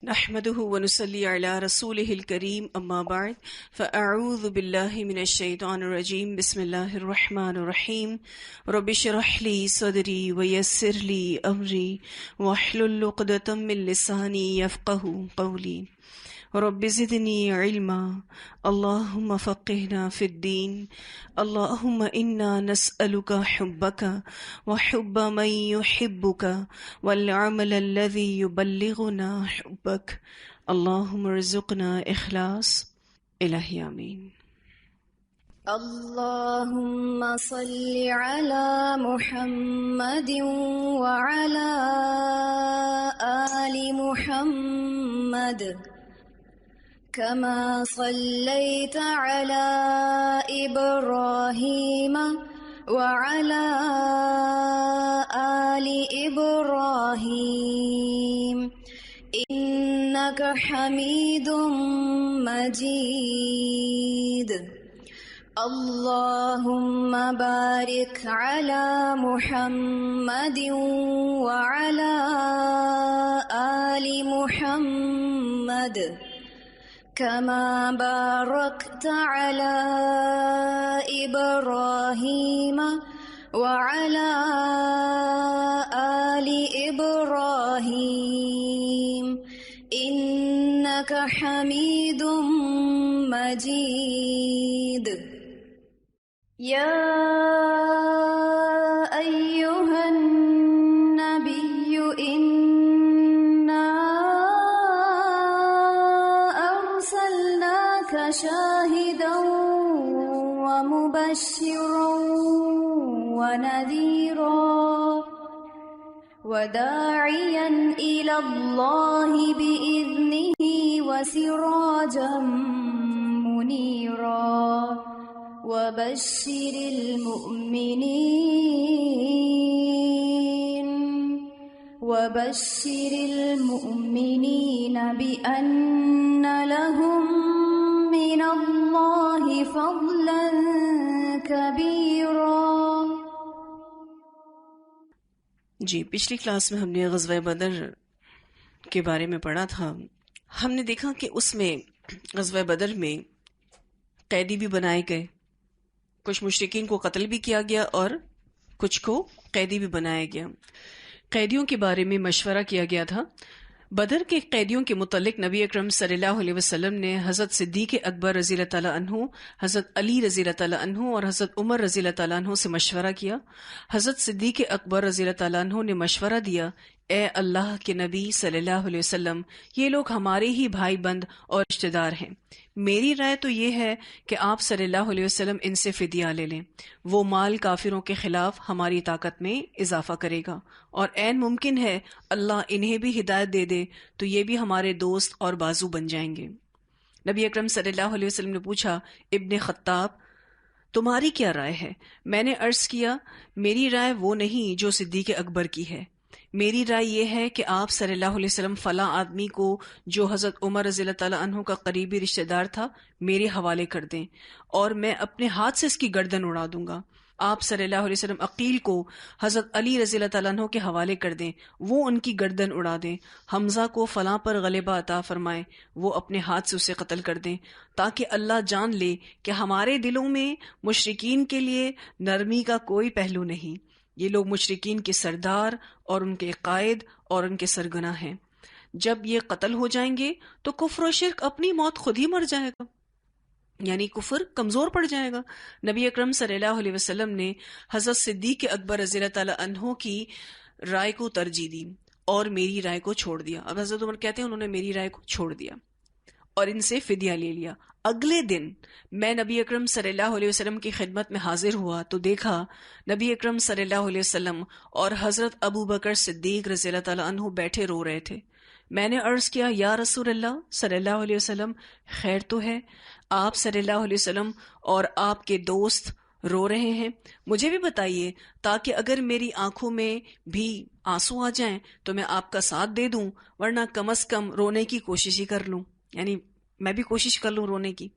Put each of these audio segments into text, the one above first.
نحمده ونصلي على رسوله الكريم اما بعد فاعوذ بالله من الشيطان الرجيم بسم الله الرحمن الرحيم رب اشرح لي صدري ويسر لي امري واحلل عقدة من لساني يفقهوا قولي رب زدني علما اللهم فقهنا في الدين اللهم إنا نسألك حبك وحب من يحبك والعمل الذي يبلغنا حبك اللهم ارزقنا إخلاص إلهي آمين. اللهم صل على محمد وعلى آل محمد كما صليت على إبراهيم وعلى آل إبراهيم إنك حميد مجيد. اللهم بارك على محمد وعلى آل محمد كما باركت على إبراهيم وعلى آل إبراهيم إنك حميد مجيد. يا أيها النبي إنا أرسلناك شاهدا ومبشرا ونذيرا وداعيا إلى الله بإذنه وسراجا منيرا وبشر المؤمنين بأن لهم من الله فضلا كبيرا. جی پچھلی کلاس میں ہم نے غزوہ بدر کے بارے میں پڑھا تھا. ہم نے دیکھا کہ اس میں غزوہ بدر میں قیدی بھی بنائے گئے، کچھ مشرکین کو قتل بھی کیا گیا اور کچھ کو قیدی بھی بنایا گیا. قیدیوں کے بارے میں مشورہ کیا گیا تھا. بدر کے قیدیوں کے متعلق نبی اکرم صلی اللہ علیہ وسلم نے حضرت صدیق اکبر رضی اللہ تعالیٰ عنہ، حضرت علی رضی اللہ تعالیٰ عنہ اور حضرت عمر رضی اللہ تعالیٰ عنہ سے مشورہ کیا. حضرت صدیق اکبر رضی اللہ تعالیٰ عنہ نے مشورہ دیا، اے اللہ کے نبی صلی اللہ علیہ وسلم، یہ لوگ ہمارے ہی بھائی بند اور رشتہ دار ہیں. میری رائے تو یہ ہے کہ آپ صلی اللہ علیہ وسلم ان سے فدیہ لے لیں. وہ مال کافروں کے خلاف ہماری طاقت میں اضافہ کرے گا، اور عین ممکن ہے اللہ انہیں بھی ہدایت دے دے تو یہ بھی ہمارے دوست اور بازو بن جائیں گے. نبی اکرم صلی اللہ علیہ وسلم نے پوچھا، ابن خطاب تمہاری کیا رائے ہے؟ میں نے عرض کیا، میری رائے وہ نہیں جو صدیق اکبر کی ہے. میری رائے یہ ہے کہ آپ صلی اللہ علیہ وسلم فلاں آدمی کو جو حضرت عمر رضی اللہ تعالیٰ عنہ کا قریبی رشتہ دار تھا میرے حوالے کر دیں، اور میں اپنے ہاتھ سے اس کی گردن اڑا دوں گا. آپ صلی اللہ علیہ وسلم عقیل کو حضرت علی رضی اللہ تعالیٰ عنہ کے حوالے کر دیں، وہ ان کی گردن اڑا دیں. حمزہ کو فلاں پر غلبہ عطا فرمائیں، وہ اپنے ہاتھ سے اسے قتل کر دیں، تاکہ اللہ جان لے کہ ہمارے دلوں میں مشرکین کے لیے نرمی کا کوئی پہلو نہیں. یہ لوگ مشرکین کے سردار اور ان کے قائد اور ان کے سرگنا ہیں. جب یہ قتل ہو جائیں گے تو کفر و شرک اپنی موت خود ہی مر جائے گا، یعنی کفر کمزور پڑ جائے گا. نبی اکرم صلی اللہ علیہ وسلم نے حضرت صدیق اکبر رضی اللہ تعالیٰ عنہ کی رائے کو ترجیح دی اور میری رائے کو چھوڑ دیا. اب حضرت عمر کہتے ہیں انہوں نے میری رائے کو چھوڑ دیا اور ان سے فدیہ لے لیا. اگلے دن میں نبی اکرم صلی اللہ علیہ وسلم کی خدمت میں حاضر ہوا تو دیکھا نبی اکرم صلی اللہ علیہ وسلم اور حضرت ابو بکر صدیق رضی اللہ تعالیٰ عنہ بیٹھے رو رہے تھے. میں نے عرض کیا، یا رسول اللہ صلی اللہ علیہ وسلم خیر تو ہے؟ آپ صلی اللہ علیہ وسلم اور آپ کے دوست رو رہے ہیں، مجھے بھی بتائیے تاکہ اگر میری آنکھوں میں بھی آنسو آ جائیں تو میں آپ کا ساتھ دے دوں، ورنہ کم از کم رونے کی کوشش ہی کر لوں، یعنی میں بھی کوشش کر لوں رونے کی.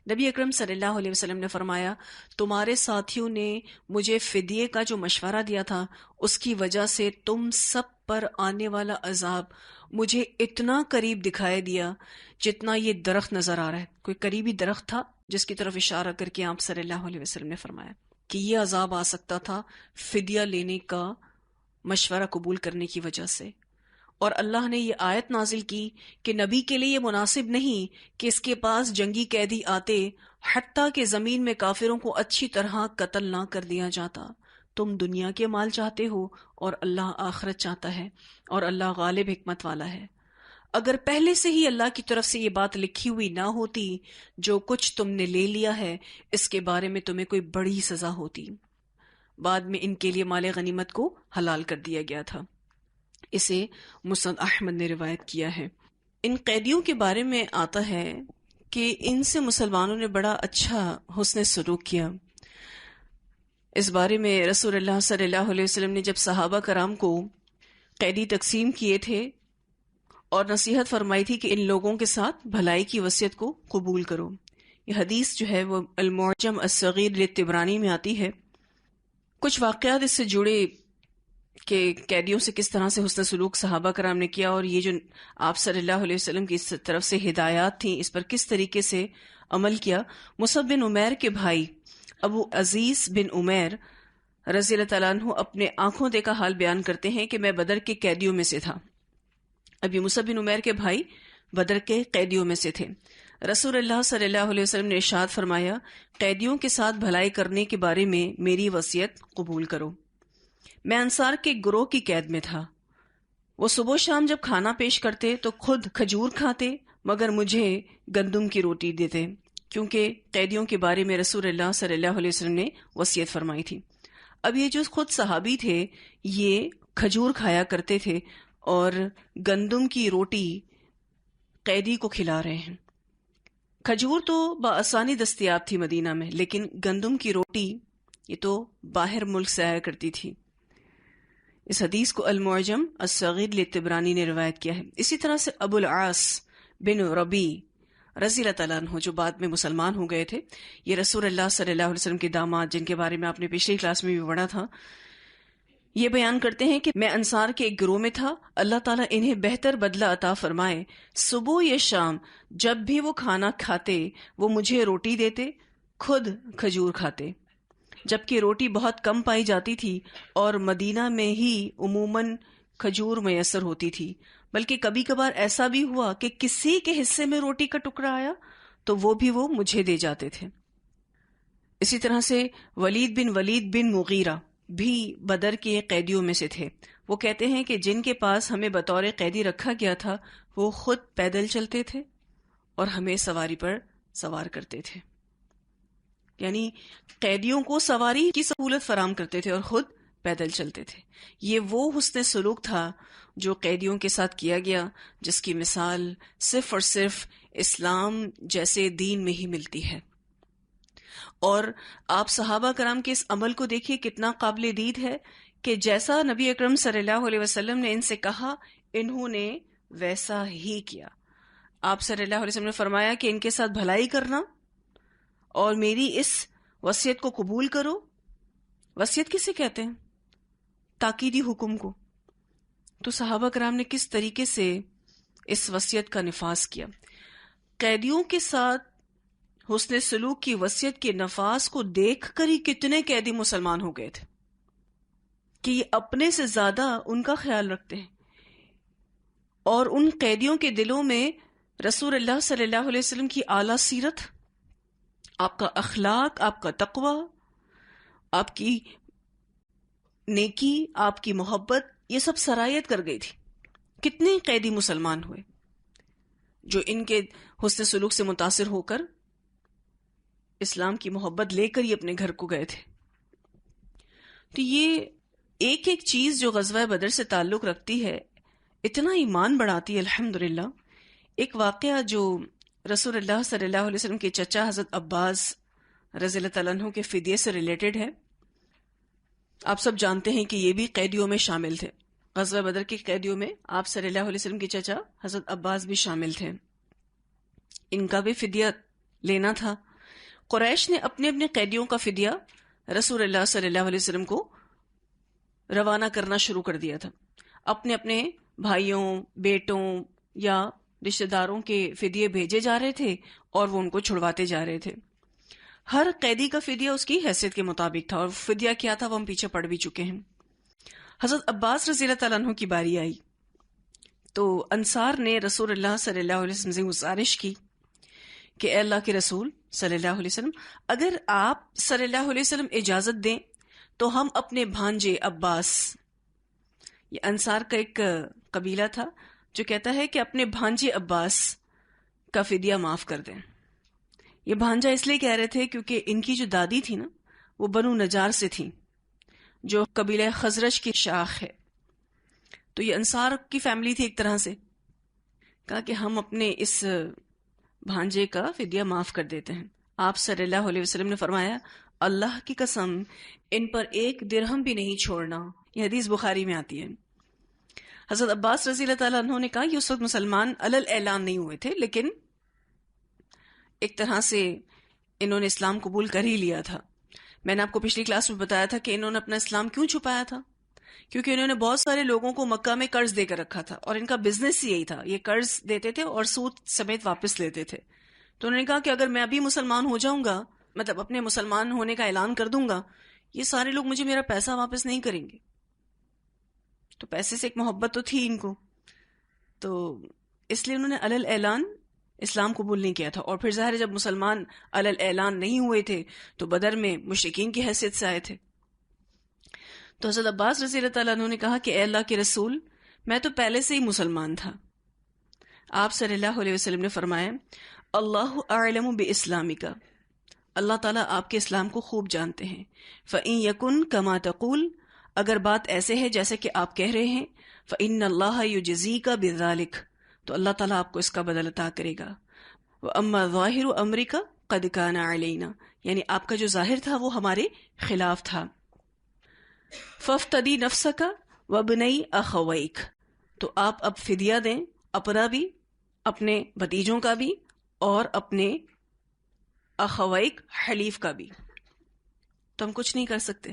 نبی اکرم صلی اللہ علیہ وسلم نے فرمایا، تمہارے ساتھیوں نے مجھے فدیے کا جو مشورہ دیا تھا اس کی وجہ سے تم سب پر آنے والا عذاب مجھے اتنا قریب دکھائی دیا جتنا یہ درخت نظر آ رہا ہے. کوئی قریبی درخت تھا جس کی طرف اشارہ کر کے آپ صلی اللہ علیہ وسلم نے فرمایا کہ یہ عذاب آ سکتا تھا فدیہ لینے کا مشورہ قبول کرنے کی وجہ سے. اور اللہ نے یہ آیت نازل کی کہ نبی کے لیے یہ مناسب نہیں کہ اس کے پاس جنگی قیدی آتے حتیٰ کہ زمین میں کافروں کو اچھی طرح قتل نہ کر دیا جاتا. تم دنیا کے مال چاہتے ہو اور اللہ آخرت چاہتا ہے، اور اللہ غالب حکمت والا ہے. اگر پہلے سے ہی اللہ کی طرف سے یہ بات لکھی ہوئی نہ ہوتی جو کچھ تم نے لے لیا ہے اس کے بارے میں تمہیں کوئی بڑی سزا ہوتی. بعد میں ان کے لیے مال غنیمت کو حلال کر دیا گیا تھا. اسے مسند احمد نے روایت کیا ہے. ان قیدیوں کے بارے میں آتا ہے کہ ان سے مسلمانوں نے بڑا اچھا حسن سلوک کیا. اس بارے میں رسول اللہ صلی اللہ علیہ وسلم نے جب صحابہ کرام کو قیدی تقسیم کیے تھے اور نصیحت فرمائی تھی کہ ان لوگوں کے ساتھ بھلائی کی وصیت کو قبول کرو. یہ حدیث جو ہے وہ المعجم الصغیر للطبرانی میں آتی ہے. کچھ واقعات اس سے جڑے کہ قیدیوں سے کس طرح سے حسن سلوک صحابہ کرام نے کیا، اور یہ جو آپ صلی اللہ علیہ وسلم کی طرف سے ہدایات تھیں اس پر کس طریقے سے عمل کیا. مصعب بن عمیر کے بھائی ابو عزیز بن عمیر رضی اللہ تعالیٰ عنہ اپنے آنکھوں دیکھا حال بیان کرتے ہیں کہ میں بدر کے قیدیوں میں سے تھا. اب یہ مصعب بن عمیر کے بھائی بدر کے قیدیوں میں سے تھے. رسول اللہ صلی اللہ علیہ وسلم نے ارشاد فرمایا قیدیوں کے ساتھ بھلائی کرنے کے بارے میں میری وصیت قبول کرو. میں انصار کے گروہ کی قید میں تھا. وہ صبح و شام جب کھانا پیش کرتے تو خود کھجور کھاتے مگر مجھے گندم کی روٹی دیتے، کیونکہ قیدیوں کے بارے میں رسول اللہ صلی اللہ علیہ وسلم نے وصیت فرمائی تھی. اب یہ جو خود صحابی تھے یہ کھجور کھایا کرتے تھے اور گندم کی روٹی قیدی کو کھلا رہے ہیں. کھجور تو بآسانی دستیاب تھی مدینہ میں، لیکن گندم کی روٹی یہ تو باہر ملک سے آیا کرتی تھی. اس حدیث کو المعجم الصغیر للطبرانی نے روایت کیا ہے. اسی طرح سے ابو العاص بن ربی رضی اللہ تعالیٰ عنہ جو بعد میں مسلمان ہو گئے تھے، یہ رسول اللہ صلی اللہ علیہ وسلم کے داماد جن کے بارے میں آپ نے پچھلی کلاس میں بھی پڑھا تھا، یہ بیان کرتے ہیں کہ میں انصار کے ایک گروہ میں تھا. اللہ تعالیٰ انہیں بہتر بدلہ عطا فرمائے. صبح یا شام جب بھی وہ کھانا کھاتے وہ مجھے روٹی دیتے، خود کھجور کھاتے. جبکہ روٹی بہت کم پائی جاتی تھی اور مدینہ میں ہی عموماً کھجور میسر ہوتی تھی، بلکہ کبھی کبھار ایسا بھی ہوا کہ کسی کے حصے میں روٹی کا ٹکڑا آیا تو وہ مجھے دے جاتے تھے. اسی طرح سے ولید بن مغیرہ بھی بدر کے قیدیوں میں سے تھے. وہ کہتے ہیں کہ جن کے پاس ہمیں بطور قیدی رکھا گیا تھا وہ خود پیدل چلتے تھے اور ہمیں سواری پر سوار کرتے تھے. یعنی قیدیوں کو سواری کی سہولت فراہم کرتے تھے اور خود پیدل چلتے تھے. یہ وہ حسن سلوک تھا جو قیدیوں کے ساتھ کیا گیا، جس کی مثال صرف اور صرف اسلام جیسے دین میں ہی ملتی ہے. اور آپ صحابہ کرام کے اس عمل کو دیکھیے کتنا قابل دید ہے کہ جیسا نبی اکرم صلی اللہ علیہ وسلم نے ان سے کہا انہوں نے ویسا ہی کیا. آپ صلی اللہ علیہ وسلم نے فرمایا کہ ان کے ساتھ بھلائی کرنا اور میری اس وصیت کو قبول کرو. وصیت کسے کہتے ہیں؟ تاکیدی حکم کو. تو صحابہ کرام نے کس طریقے سے اس وصیت کا نفاذ کیا. قیدیوں کے ساتھ حسن سلوک کی وصیت کے نفاذ کو دیکھ کر ہی کتنے قیدی مسلمان ہو گئے تھے کہ یہ اپنے سے زیادہ ان کا خیال رکھتے ہیں. اور ان قیدیوں کے دلوں میں رسول اللہ صلی اللہ علیہ وسلم کی اعلیٰ سیرت، آپ کا اخلاق، آپ کا تقوی، آپ کی نیکی، آپ کی محبت، یہ سب سرایت کر گئی تھی. کتنے قیدی مسلمان ہوئے جو ان کے حسن سلوک سے متاثر ہو کر اسلام کی محبت لے کر ہی اپنے گھر کو گئے تھے. تو یہ ایک ایک چیز جو غزوہ بدر سے تعلق رکھتی ہے اتنا ایمان بڑھاتی ہے. الحمدللہ ایک واقعہ جو رسول اللہ صلی اللہ علیہ وسلم کے چچا حضرت عباس رضی اللہ تعالیٰ عنہ کے فدیے سے ریلیٹڈ ہے. آپ سب جانتے ہیں کہ یہ بھی قیدیوں میں شامل تھے. غزوہ بدر کے قیدیوں میں آپ صلی اللہ علیہ وسلم کے چچا حضرت عباس بھی شامل تھے. ان کا بھی فدیہ لینا تھا. قریش نے اپنے اپنے قیدیوں کا فدیہ رسول اللہ صلی اللہ علیہ وسلم کو روانہ کرنا شروع کر دیا تھا. اپنے اپنے بھائیوں، بیٹوں یا رشتہ داروں کے فدیے بھیجے جا رہے تھے اور وہ ان کو چھڑواتے جا رہے تھے. ہر قیدی کا فدیہ اس کی حیثیت کے مطابق تھا، اور فدیہ کیا تھا وہ ہم پیچھے پڑھ بھی چکے ہیں. حضرت عباس رضی اللہ تعالیٰ عنہ کی باری آئی تو انصار نے رسول اللہ صلی اللہ علیہ وسلم سے گزارش کی کہ اے اللہ کے رسول صلی اللہ علیہ وسلم، اگر آپ صلی اللہ علیہ وسلم اجازت دیں تو ہم اپنے بھانجے عباس، یہ انصار کا ایک قبیلہ تھا جو کہتا ہے کہ اپنے بھانجے عباس کا فدیہ معاف کر دیں. یہ بھانجا اس لیے کہہ رہے تھے کیونکہ ان کی جو دادی تھی نا وہ بنو نجار سے تھی، جو قبیلہ خزرج کی شاخ ہے. تو یہ انصار کی فیملی تھی ایک طرح سے. کہا کہ ہم اپنے اس بھانجے کا فدیہ معاف کر دیتے ہیں. آپ صلی اللہ علیہ وسلم نے فرمایا اللہ کی قسم ان پر ایک درہم بھی نہیں چھوڑنا. یہ حدیث بخاری میں آتی ہے. حضرت عباس رضی اللہ تعالیٰ عنہ نے کہا کہ اس وقت مسلمان علل اعلان نہیں ہوئے تھے، لیکن ایک طرح سے انہوں نے اسلام قبول کر ہی لیا تھا. میں نے آپ کو پچھلی کلاس میں بتایا تھا کہ انہوں نے اپنا اسلام کیوں چھپایا تھا، کیونکہ انہوں نے بہت سارے لوگوں کو مکہ میں قرض دے کر رکھا تھا، اور ان کا بزنس یہی تھا، یہ قرض دیتے تھے اور سود سمیت واپس لیتے تھے. تو انہوں نے کہا کہ اگر میں ابھی مسلمان ہو جاؤں گا، مطلب اپنے مسلمان ہونے کا اعلان کر دوں گا، یہ سارے لوگ مجھے میرا پیسہ واپس نہیں کریں گے. تو پیسے سے ایک محبت تو تھی ان کو، تو اس لیے انہوں نے علل اعلان اسلام قبول نہیں کیا تھا. اور پھر ظاہر ہے جب مسلمان علل اعلان نہیں ہوئے تھے تو بدر میں مشرکین کی حیثیت سے آئے تھے. تو حضرت عباس رضی اللہ تعالیٰ عنہ نے کہا کہ اے اللہ کے رسول، میں تو پہلے سے ہی مسلمان تھا. آپ صلی اللہ علیہ وسلم نے فرمایا اللہ اعلم باسلامک، اللہ تعالیٰ آپ کے اسلام کو خوب جانتے ہیں. فإن یکن کما تقول، اگر بات ایسے ہے جیسے کہ آپ کہہ رہے ہیں، فإن اللہ یجزیک بذلک، تو اللہ تعالیٰ آپ کو اس کا بدل عطا کرے گا. وَأَمَّا ظَاهِرُ أَمْرِكَ قَدْ كَانَ عَلَيْنَا، یعنی آپ کا جو ظاہر تھا وہ ہمارے خلاف تھا. فَافْتَدِي نَفْسَكَ وَابْنَيْ أَخَوَيْكَ، تو آپ اب فدیہ دیں، اپنا بھی، اپنے بھتیجوں کا بھی، اور اپنے اخویک حلیف کا بھی. تو ہم کچھ نہیں کر سکتے.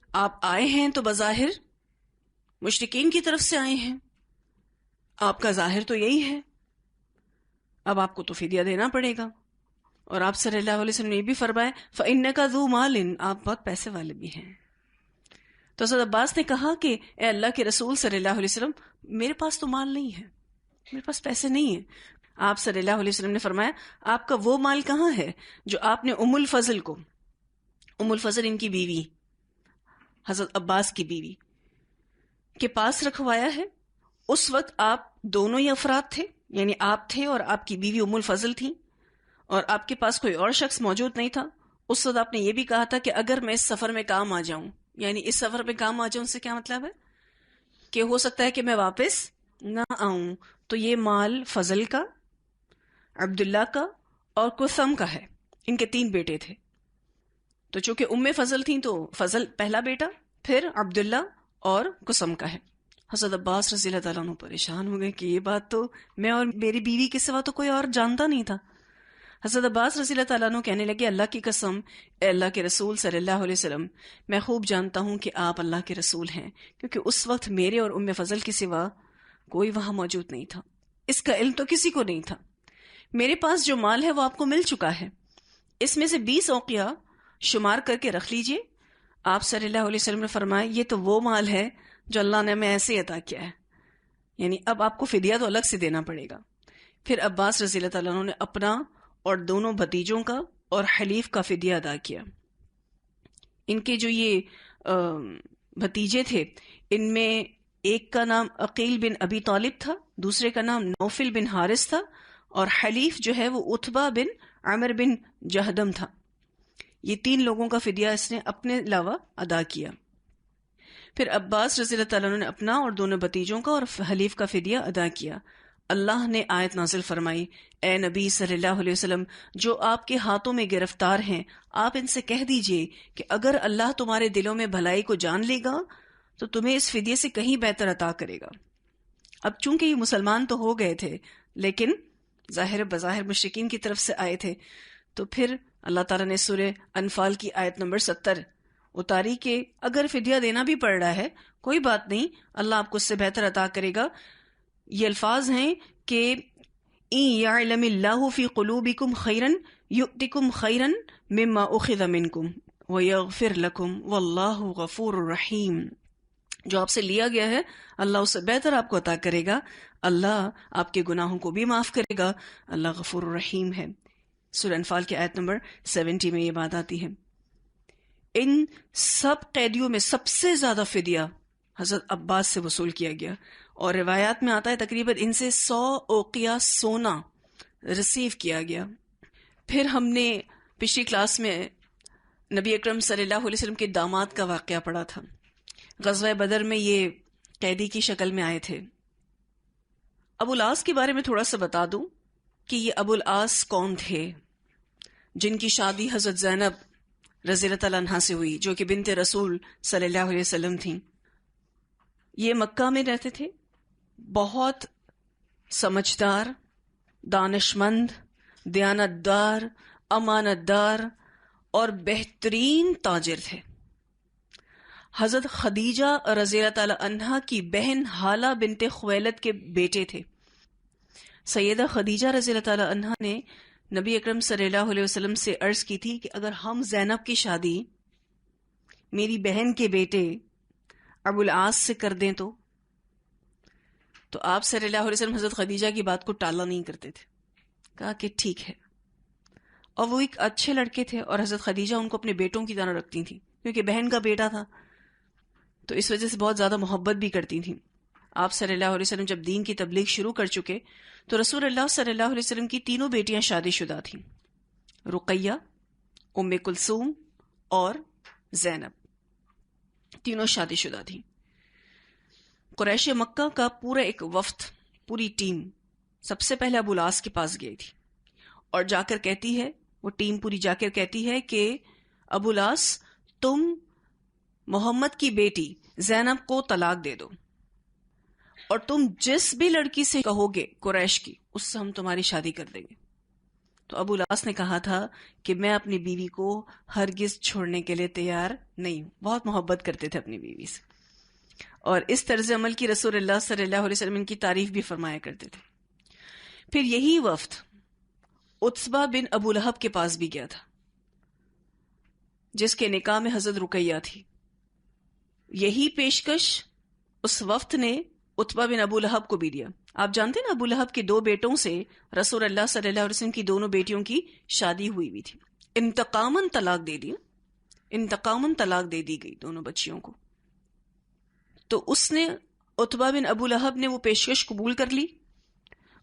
آپ آئے ہیں تو بظاہر مشرکین کی طرف سے آئے ہیں، آپ کا ظاہر تو یہی ہے، اب آپ کو تو فدیہ دینا پڑے گا. اور آپ صلی اللہ علیہ وسلم نے یہ بھی فرمایا فَإِنَّكَ ذُو مَالٍ، آپ بہت پیسے والے بھی ہیں. تو حضرت عباس نے کہا کہ اے اللہ کے رسول صلی اللہ علیہ وسلم، میرے پاس تو مال نہیں ہے، میرے پاس پیسے نہیں ہیں. آپ صلی اللہ علیہ وسلم نے فرمایا آپ کا وہ مال کہاں ہے جو آپ نے ام الفضل کو، ام الفضل ان کی بیوی، حضرت عباس کی بیوی کے پاس رکھوایا ہے. اس وقت آپ دونوں ہی افراد تھے، یعنی آپ تھے اور آپ کی بیوی ام الفضل تھی، اور آپ کے پاس کوئی اور شخص موجود نہیں تھا. اس وقت آپ نے یہ بھی کہا تھا کہ اگر میں اس سفر میں کام آ جاؤں، یعنی اس سفر میں کام آ جاؤں سے کیا مطلب ہے کہ ہو سکتا ہے کہ میں واپس نہ آؤں. تو یہ مال فضل کا، عبداللہ کا اور قسم کا ہے. ان کے 3 بیٹے تھے، تو چونکہ ام فضل تھیں تو فضل پہلا بیٹا، پھر عبداللہ اور قسم کا ہے. حضرت عباس رضی اللہ تعالیٰ عنہ پریشان ہو گئے کہ یہ بات تو میں اور میری بیوی کے سوا تو کوئی اور جانتا نہیں تھا. حضرت عباس رضی اللہ تعالیٰ عنہ کہنے لگے اللہ کی قسم اے اللہ کے رسول صلی اللہ علیہ وسلم، میں خوب جانتا ہوں کہ آپ اللہ کے رسول ہیں، کیونکہ اس وقت میرے اور ام فضل کے سوا کوئی وہاں موجود نہیں تھا، اس کا علم تو کسی کو نہیں تھا. میرے پاس جو مال ہے وہ آپ کو مل چکا ہے، اس میں سے 20 اوقیہ شمار کر کے رکھ لیجئے. آپ صلی اللہ علیہ وسلم نے فرمایا یہ تو وہ مال ہے جو اللہ نے ہمیں ایسے عطا کیا ہے، یعنی اب آپ کو فدیہ تو الگ سے دینا پڑے گا. پھر عباس رضی اللہ تعالیٰ عنہ نے اپنا اور دونوں بھتیجوں کا اور حلیف کا فدیہ ادا کیا. ان کے جو یہ بھتیجے تھے، ان میں ایک کا نام عقیل بن ابی طالب تھا، دوسرے کا نام نوفل بن حارث تھا، اور حلیف جو ہے وہ عتبہ بن عمر بن جہدم تھا. یہ 3 لوگوں کا فدیہ اس نے اپنے علاوہ ادا کیا. پھر عباس رضی اللہ تعالیٰ عنہ نے اپنا اور دونوں بھتیجوں کا اور حلیف کا فدیہ ادا کیا. اللہ نے آیت نازل فرمائی اے نبی صلی اللہ علیہ وسلم، جو آپ کے ہاتھوں میں گرفتار ہیں آپ ان سے کہہ دیجئے کہ اگر اللہ تمہارے دلوں میں بھلائی کو جان لے گا تو تمہیں اس فدیے سے کہیں بہتر عطا کرے گا. اب چونکہ یہ مسلمان تو ہو گئے تھے لیکن ظاہر بظاہر مشرکین کی طرف سے آئے تھے، تو پھر اللہ تعالیٰ نے سورہ انفال کی آیت نمبر 70 اتاری کہ اگر فدیہ دینا بھی پڑ رہا ہے کوئی بات نہیں، اللہ آپ کو اس سے بہتر عطا کرے گا. یہ الفاظ ہیں کہ ان یعلم اللہ فی قلوبکم خیرا یؤتکم خیرا مما اخذ منکم ویغفر لکم واللہ غفور رحیم. جو آپ سے لیا گیا ہے اللہ اس سے بہتر آپ کو عطا کرے گا، اللہ آپ کے گناہوں کو بھی معاف کرے گا، اللہ غفور رحیم ہے. سورہ انفال کی آیت نمبر 70 میں یہ بات آتی ہے. ان سب قیدیوں میں سب سے زیادہ فدیہ حضرت عباس سے وصول کیا گیا، اور روایات میں آتا ہے تقریباً ان سے 100 اوقیہ سونا ریسیو کیا گیا. پھر ہم نے پچھلی کلاس میں نبی اکرم صلی اللہ علیہ وسلم کے داماد کا واقعہ پڑھا تھا. غزوہ بدر میں یہ قیدی کی شکل میں آئے تھے. ابو العاص کے بارے میں تھوڑا سا بتا دوں کہ یہ ابو العاص کون تھے، جن کی شادی حضرت زینب رضی اللہ تعالیٰ عنہا سے ہوئی، جو کہ بنت رسول صلی اللہ علیہ وسلم تھیں. یہ مکہ میں رہتے تھے، بہت سمجھدار، دانش مند، دیانت دار، امانت دار اور بہترین تاجر تھے. حضرت خدیجہ رضی اللہ تعالی عنہا کی بہن حالہ بنت خویلد کے بیٹے تھے. سیدہ خدیجہ رضی اللہ تعالی عنہا نے نبی اکرم صلی اللہ علیہ وسلم سے عرض کی تھی کہ اگر ہم زینب کی شادی میری بہن کے بیٹے ابو العاص سے کر دیں تو آپ صلی اللہ علیہ وسلم حضرت خدیجہ کی بات کو ٹالا نہیں کرتے تھے. کہا کہ ٹھیک ہے. اور وہ ایک اچھے لڑکے تھے اور حضرت خدیجہ ان کو اپنے بیٹوں کی طرح رکھتی تھیں، کیونکہ بہن کا بیٹا تھا تو اس وجہ سے بہت زیادہ محبت بھی کرتی تھیں. آپ صلی اللہ علیہ وسلم جب دین کی تبلیغ شروع کر چکے تو رسول اللہ صلی اللہ علیہ وسلم کی تینوں بیٹیاں شادی شدہ تھیں، رقیہ، ام کلثوم اور زینب، تینوں شادی شدہ تھیں. قریش مکہ کا پورا ایک وفد، پوری ٹیم سب سے پہلے ابو العاص کے پاس گئی تھی اور جا کر کہتی ہے، وہ ٹیم پوری جا کر کہتی ہے کہ ابو العاص تم محمد کی بیٹی زینب کو طلاق دے دو اور تم جس بھی لڑکی سے کہو گے قریش کی اس سے ہم تمہاری شادی کر دیں گے. تو ابو العاص نے کہا تھا کہ میں اپنی بیوی کو ہرگز چھوڑنے کے لیے تیار نہیں ہوں. بہت محبت کرتے تھے اپنی بیوی سے، اور اس طرز عمل کی رسول اللہ صلی اللہ علیہ وسلم ان کی تعریف بھی فرمایا کرتے تھے. پھر یہی وفد عتبہ بن ابو لہب کے پاس بھی گیا تھا، جس کے نکاح میں حضرت رقیہ تھی. یہی پیشکش اس وفد نے عتبہ بن ابو لہب کو بھی دیا. آپ جانتے ہیں نا ابو لہب کے 2 بیٹوں سے رسول اللہ صلی اللہ علیہ وسلم کی دونوں بیٹیوں کی شادی ہوئی تھی. انتقاماً طلاق دے دی، انتقاماً طلاق دے دی گئی دونوں بچیوں کو. تو اس نے عتبہ بن ابو لہب نے وہ پیشکش قبول کر لی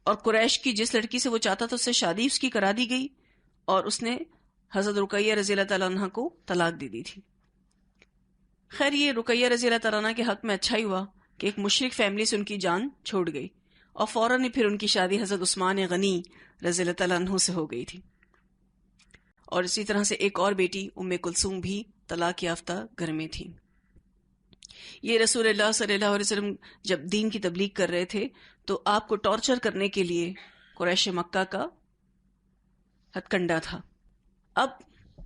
اور قریش کی جس لڑکی سے وہ چاہتا تھا اس سے شادی اس کی کرا دی گئی، اور اس نے حضرت رقیہ رضی اللہ تعالیٰ عنہ کو طلاق دے دی تھی. خیر یہ رقیہ رضی اللہ تعالیٰ عنہ کے حق میں اچھا ہی ہوا کہ ایک مشرک فیملی سے ان کی جان چھوڑ گئی، اور فوراً ہی پھر ان کی شادی حضرت عثمان غنی رضی اللہ تعالیٰ عنہ سے ہو گئی تھی. اور اسی طرح سے ایک اور بیٹی ام کلثوم بھی طلاق یافتہ گھر میں تھی. یہ رسول اللہ صلی اللہ علیہ وسلم جب دین کی تبلیغ کر رہے تھے تو آپ کو ٹارچر کرنے کے لیے قریش مکہ کا ہتھ کنڈا تھا. اب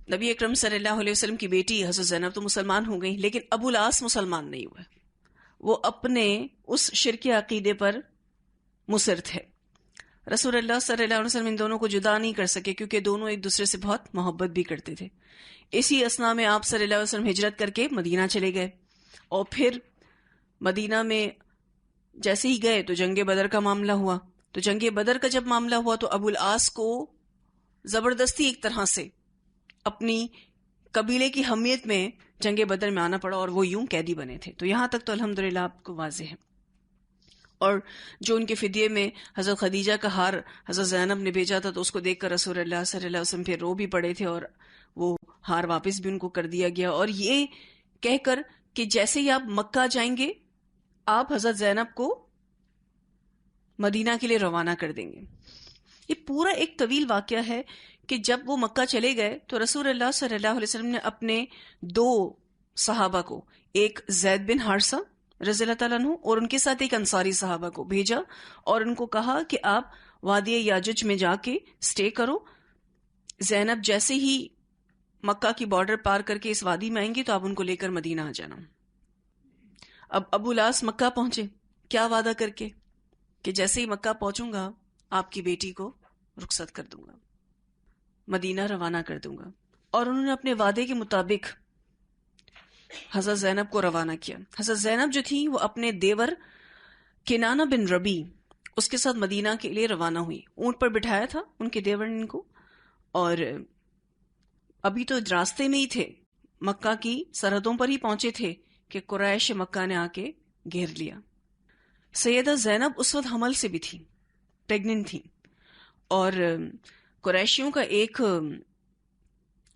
نبی اکرم صلی اللہ علیہ وسلم کی بیٹی حضرت زینب تو مسلمان ہو گئی، لیکن ابو العاص مسلمان نہیں ہوئے. وہ اپنے اس شرک عقیدے پر مصر تھے. رسول اللہ صلی اللہ علیہ وسلم ان دونوں کو جدا نہیں کر سکے کیونکہ دونوں ایک دوسرے سے بہت محبت بھی کرتے تھے. اسی اثنا میں آپ صلی اللہ علیہ وسلم ہجرت کر کے مدینہ چلے گئے، اور پھر مدینہ میں جیسے ہی گئے تو جنگ بدر کا معاملہ ہوا. تو جنگ بدر کا جب معاملہ ہوا تو ابو العاص کو زبردستی ایک طرح سے اپنی قبیلے کی حمیت میں جنگ بدر میں آنا پڑا اور وہ یوں قیدی بنے تھے. تو یہاں تک تو الحمدللہ آپ کو واضح ہے. اور جو ان کے فدیے میں حضرت خدیجہ کا ہار حضرت زینب نے بھیجا تھا تو اس کو دیکھ کر رسول اللہ صلی اللہ علیہ وسلم پھر رو بھی پڑے تھے، اور وہ ہار واپس بھی ان کو کر دیا گیا، اور یہ کہہ کر کہ جیسے ہی آپ مکہ جائیں گے آپ حضرت زینب کو مدینہ کے لیے روانہ کر دیں گے. یہ پورا ایک طویل واقعہ ہے کہ جب وہ مکہ چلے گئے تو رسول اللہ صلی اللہ علیہ وسلم نے اپنے 2 صحابہ کو، ایک زید بن حارثہ رضی اللہ تعالیٰ عنہ اور ان کے ساتھ ایک انصاری صحابہ کو بھیجا اور ان کو کہا کہ آپ وادی یاجج میں جا کے سٹے کرو. زینب جیسے ہی مکہ کی بارڈر پار کر کے اس وادی میں آئیں گے تو آپ ان کو لے کر مدینہ آ جانا. اب ابو الاس مکہ پہنچے کیا وعدہ کر کے کہ جیسے ہی مکہ پہنچوں گا آپ کی بیٹی کو رخصت کر دوں گا, مدینہ روانہ کر دوں گا. اور انہوں نے اپنے وعدے کے مطابق حضرت زینب کو روانہ کیا. حضرت زینب جو تھی وہ اپنے دیور کنانہ بن ربی اس کے ساتھ مدینہ کے لیے روانہ ہوئی. اونٹ پر بٹھایا تھا ان کے دیور نے ان کو, اور ابھی تو راستے میں ہی تھے, مکہ کی سرحدوں پر ہی پہنچے تھے کہ قریش مکہ نے آ کے گھیر لیا. سیدہ زینب اس وقت حمل سے بھی تھی, پریگننٹ تھی, اور قریشیوں کا ایک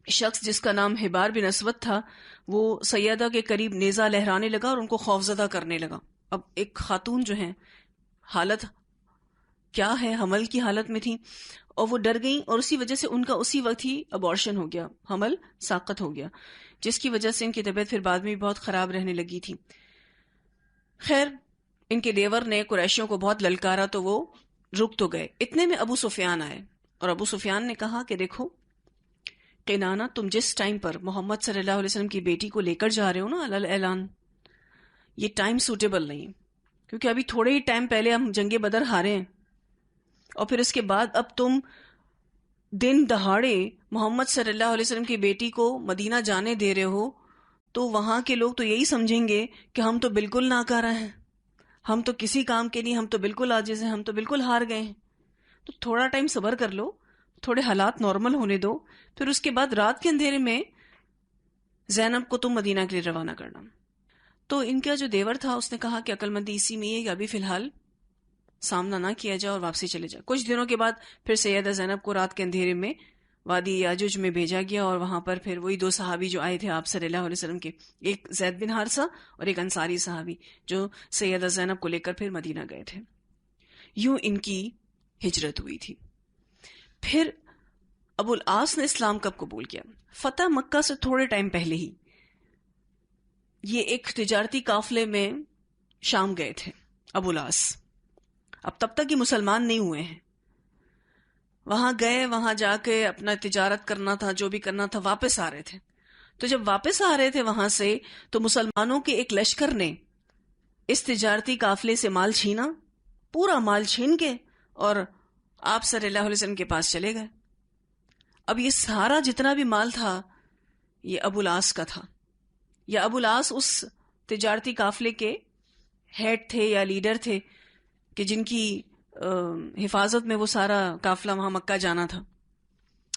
شخص جس کا نام حبار بن اسود تھا وہ سیدہ کے قریب نیزہ لہرانے لگا اور ان کو خوفزدہ کرنے لگا. اب ایک خاتون جو ہے حالت کیا ہے, حمل کی حالت میں تھی اور وہ ڈر گئیں, اور اسی وجہ سے ان کا اسی وقت ہی ابارشن ہو گیا, حمل ساقط ہو گیا, جس کی وجہ سے ان کی طبیعت پھر بعد میں بھی بہت خراب رہنے لگی تھی. خیر ان کے دیور نے قریشیوں کو بہت للکارا تو وہ رک تو گئے. اتنے میں ابو سفیان آئے اور ابو سفیان نے کہا کہ دیکھو کنانہ, تم جس ٹائم پر محمد صلی اللہ علیہ وسلم کی بیٹی کو لے کر جا رہے ہو نا علی اعلان, یہ ٹائم سوٹیبل نہیں, کیونکہ ابھی تھوڑے ہی ٹائم پہلے ہم جنگ بدر ہارے ہیں, اور پھر اس کے بعد اب تم دن دہاڑے محمد صلی اللہ علیہ وسلم کی بیٹی کو مدینہ جانے دے رہے ہو, تو وہاں کے لوگ تو یہی سمجھیں گے کہ ہم تو بالکل ناکارہ ہیں, ہم تو کسی کام کے نہیں, ہم تو بالکل عاجز ہیں, ہم تو بالکل ہار گئے ہیں. تو تھوڑا ٹائم صبر کر لو, تھوڑے حالات نارمل ہونے دو, پھر اس کے بعد رات کے اندھیرے میں زینب کو تم مدینہ کے لیے روانہ کرنا. تو ان کا جو دیور تھا اس نے کہا کہ عقل مندی اسی میں ہے کہ ابھی فی الحال سامنا نہ کیا جائے اور واپسی چلے جائے. کچھ دنوں کے بعد پھر سیدہ زینب کو رات کے اندھیرے میں وادی یاجوج میں بھیجا گیا, اور وہاں پر پھر وہی دو صحابی جو آئے تھے آپ صلی اللہ علیہ وسلم کے, ایک زید بن حارثہ اور ایک انصاری صحابی, جو سیدہ زینب کو لے کر پھر مدینہ گئے تھے. یوں ان کی ہجرت ہوئی تھی. پھر ابو العاص نے اسلام کب قبول کیا؟ فتح مکہ سے تھوڑے ٹائم پہلے ہی یہ ایک تجارتی قافلے میں شام گئے تھے ابو العاص. اب تب تک یہ مسلمان نہیں ہوئے ہیں, وہاں گئے, وہاں جا کے اپنا تجارت کرنا تھا, جو بھی کرنا تھا, واپس آ رہے تھے. تو جب واپس آ رہے تھے وہاں سے تو مسلمانوں کے ایک لشکر نے اس تجارتی قافلے سے مال چھینا, پورا مال چھین کے, اور آپ صلی اللہ علیہ وسلم کے پاس چلے گئے. اب یہ سارا جتنا بھی مال تھا یہ ابو العاص کا تھا, یا ابو العاص اس تجارتی قافلے کے ہیڈ تھے یا لیڈر تھے کہ جن کی حفاظت میں وہ سارا قافلہ وہاں مکہ جانا تھا.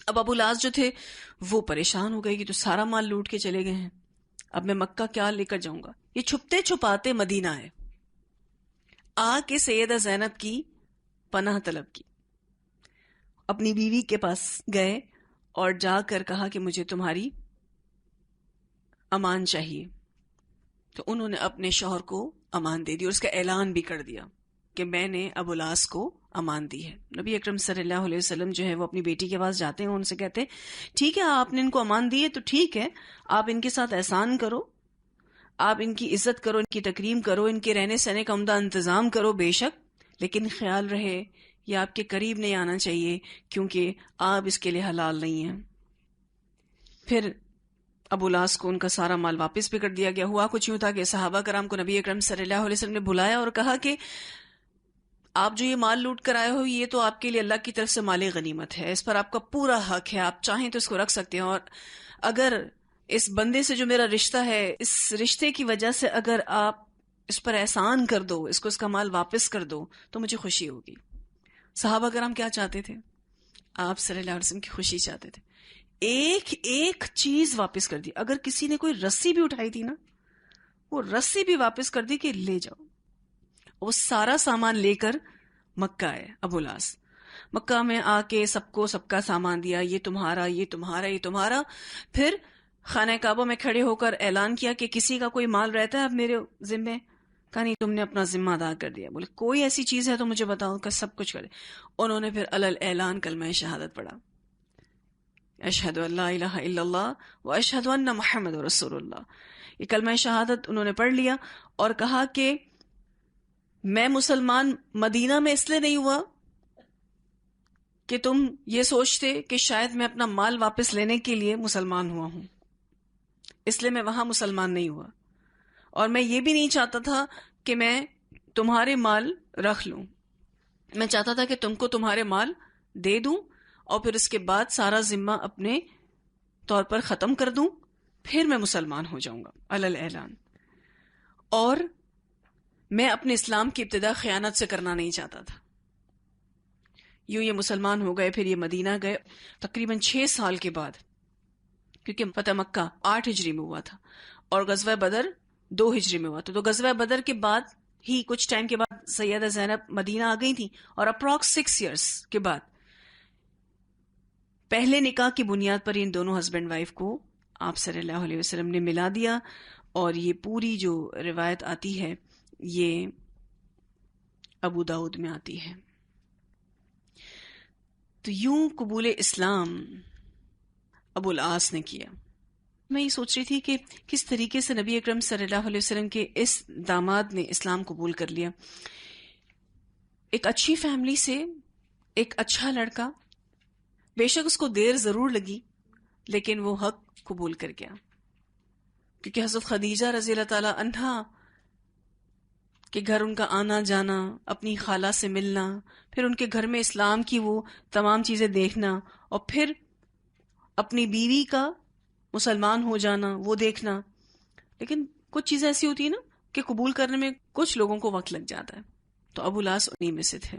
اب ابو العاص جو تھے وہ پریشان ہو گئے کہ تو سارا مال لوٹ کے چلے گئے ہیں, اب میں مکہ کیا لے کر جاؤں گا. یہ چھپتے چھپاتے مدینہ آئے, آ کے سیدہ زینب کی پناہ طلب کی, اپنی بیوی کے پاس گئے اور جا کر کہا کہ مجھے تمہاری امان چاہیے. تو انہوں نے اپنے شوہر کو امان دے دی اور اس کا اعلان بھی کر دیا کہ میں نے ابو العاص کو امان دی ہے. نبی اکرم صلی اللہ علیہ وسلم جو ہے وہ اپنی بیٹی کے پاس جاتے ہیں, ان سے کہتے ہیں ٹھیک ہے آپ نے ان کو امان دی ہے تو ٹھیک ہے, آپ ان کے ساتھ احسان کرو, آپ ان کی عزت کرو, ان کی تکریم کرو, ان کے رہنے سہنے کا عمدہ انتظام کرو بے شک, لیکن خیال رہے یہ آپ کے قریب نہیں آنا چاہیے کیونکہ آپ اس کے لیے حلال نہیں ہیں. پھر ابو العاص کو ان کا سارا مال واپس بھی کر دیا گیا. ہوا کچھ یوں تھا کہ صحابہ کرام کو نبی اکرم صلی اللہ علیہ وسلم نے بلایا اور کہا کہ آپ جو یہ مال لوٹ کر آئے ہو یہ تو آپ کے لیے اللہ کی طرف سے مال غنیمت ہے, اس پر آپ کا پورا حق ہے, آپ چاہیں تو اس کو رکھ سکتے ہیں, اور اگر اس بندے سے جو میرا رشتہ ہے اس رشتے کی وجہ سے اگر آپ اس پر احسان کر دو, اس کو اس کا مال واپس کر دو تو مجھے خوشی ہوگی. صحابہ کرام کیا چاہتے تھے؟ آپ صلی اللہ علیہ وسلم کی خوشی چاہتے تھے. ایک ایک چیز واپس کر دی. اگر کسی نے کوئی رسی بھی اٹھائی تھی نا, وہ رسی بھی واپس کر دی کہ لے جاؤ. وہ سارا سامان لے کر مکہ آئے ابو العاص. مکہ میں آ کے سب کو سب کا سامان دیا, یہ تمہارا, یہ تمہارا, یہ تمہارا. پھر خانہ کعبہ میں کھڑے ہو کر اعلان کیا کہ کسی کا کوئی مال رہتا ہے اب میرے ذمے. کہا نہیں, تم نے اپنا ذمہ ادا کر دیا. بولے کوئی ایسی چیز ہے تو مجھے بتاؤ, کہ سب کچھ کرے. انہوں نے پھر علل اعلان کلمہ شہادت پڑھا, اشہد ان لا الہ الا اللہ و اشہد ان محمد رسول اللہ. یہ کلمہ شہادت انہوں نے پڑھ لیا اور کہا کہ میں مسلمان مدینہ میں اس لیے نہیں ہوا کہ تم یہ سوچتے کہ شاید میں اپنا مال واپس لینے کے لیے مسلمان ہوا ہوں، اس لیے میں وہاں مسلمان نہیں ہوا، اور میں یہ بھی نہیں چاہتا تھا کہ میں تمہارے مال رکھ لوں، میں چاہتا تھا کہ تم کو تمہارے مال دے دوں اور پھر اس کے بعد سارا ذمہ اپنے طور پر ختم کر دوں، پھر میں مسلمان ہو جاؤں گا علی اعلان۔ اور میں اپنے اسلام کی ابتدا خیانت سے کرنا نہیں چاہتا تھا۔ یوں یہ مسلمان ہو گئے، پھر یہ مدینہ گئے تقریباً 6 سال کے بعد، کیونکہ فتح مکہ 8 ہجری میں ہوا تھا اور غزوہ بدر 2 ہجری میں ہوا تھا، تو غزوہ بدر کے بعد ہی کچھ ٹائم کے بعد سیدہ زینب مدینہ آ گئی تھی، اور اپروکس 6 ایئرس کے بعد پہلے نکاح کی بنیاد پر ان دونوں ہسبینڈ وائف کو آپ صلی اللہ علیہ وسلم نے ملا دیا، اور یہ پوری جو روایت آتی ہے یہ ابو داؤد میں آتی ہے۔ تو یوں قبول اسلام ابو العاص نے کیا۔ میں یہ سوچ رہی تھی کہ کس طریقے سے نبی اکرم صلی اللہ علیہ وسلم کے اس داماد نے اسلام قبول کر لیا، ایک اچھی فیملی سے، ایک اچھا لڑکا، بے شک اس کو دیر ضرور لگی لیکن وہ حق قبول کر گیا، کیونکہ حضرت خدیجہ رضی اللہ تعالی عنہا کہ گھر ان کا آنا جانا، اپنی خالہ سے ملنا، پھر ان کے گھر میں اسلام کی وہ تمام چیزیں دیکھنا، اور پھر اپنی بیوی کا مسلمان ہو جانا وہ دیکھنا، لیکن کچھ چیزیں ایسی ہوتی ہیں نا کہ قبول کرنے میں کچھ لوگوں کو وقت لگ جاتا ہے، تو ابو العاص انہی میں سے تھے۔